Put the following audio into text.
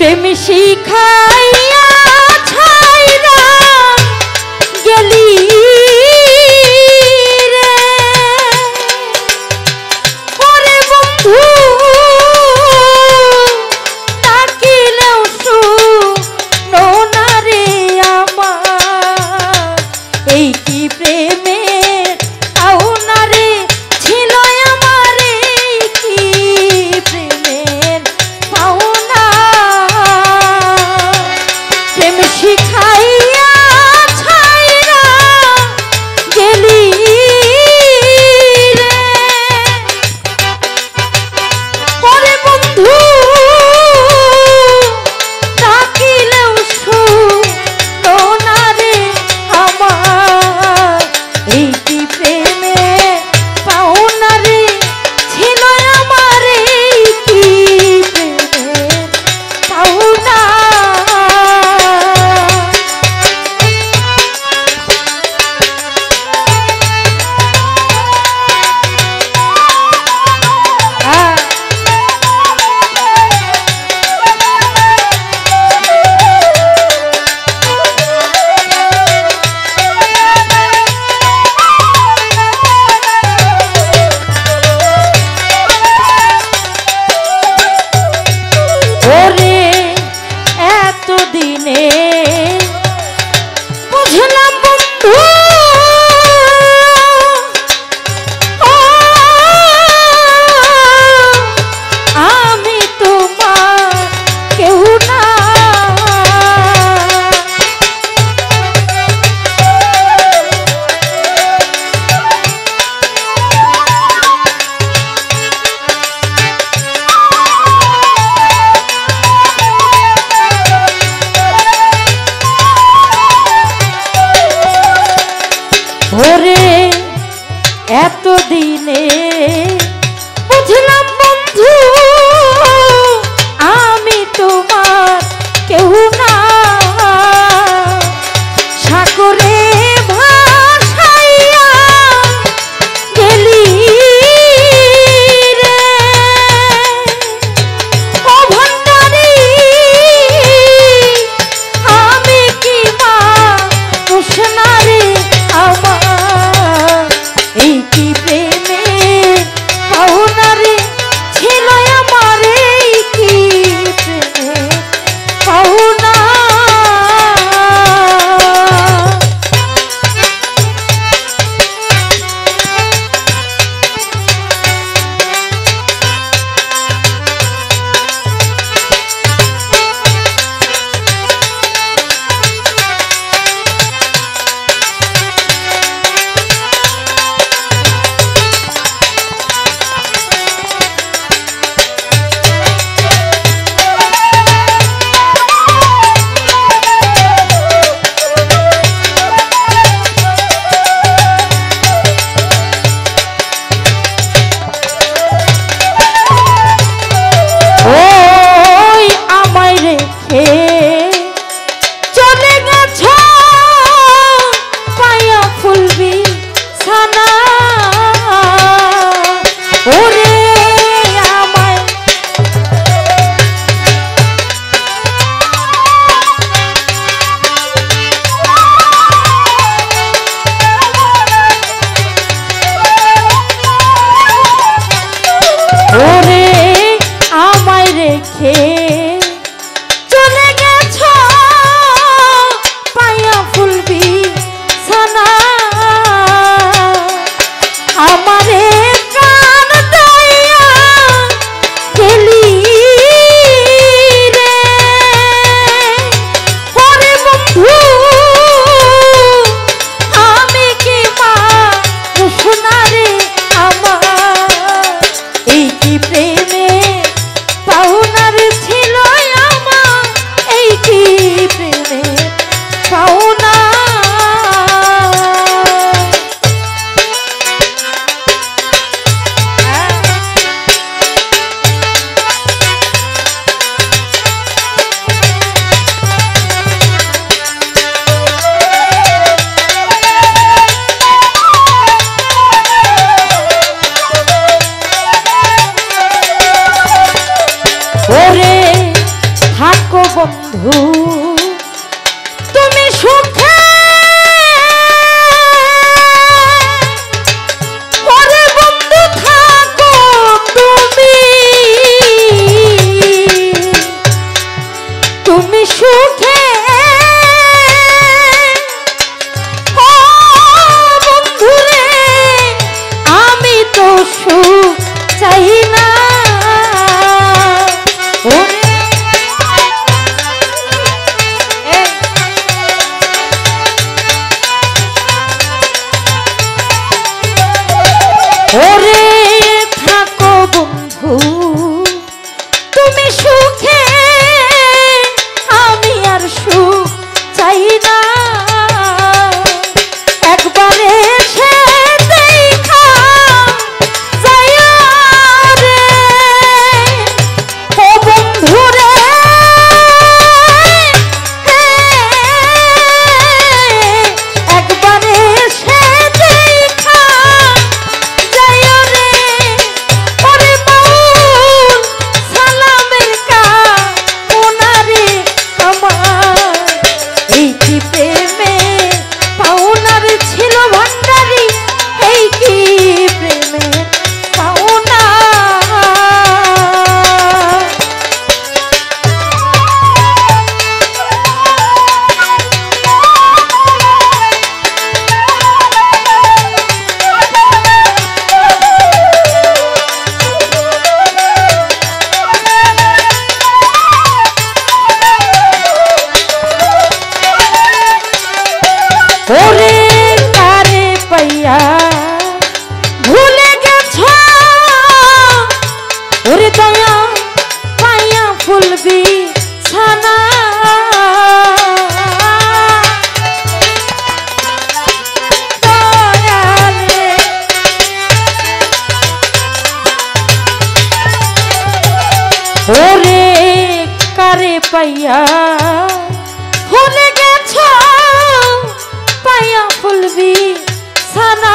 প্রেম শিখাইয়া ছাইরা গেলি রে ওরে বন্ধু ডাকিলেও শুনো না রে আমার এই কি প্রেমের পাওনা রে ছিল আমার এই কি প্রেমের পাওনা বন্ধু তুমি সুখে ওরে বন্ধু থাকো তুমি সুখে ও বন্ধুরে আমি তো সুখ চাই না ওরে থাকো বন্ধু তুমি সুখে আমি আর সুখ চাই না একবারে এসে দেখা যাইও রে ও বন্ধু রে একবারে এসে দেখা যাইও রে ওরে বাউল সালামের কামনারে আমার এই কি প্রেমে পাওনার ছিল ভান্ডারি এই কি প্রেমে পাওনা ওরে কারে পাইয়া ভুলে গেছ ওরে দয়া পাইয়া ফুলবি ছানা দয়ালে ওরে কারে পাইয়া ভুলে গেছ পাইয়া ফুলবি ছানা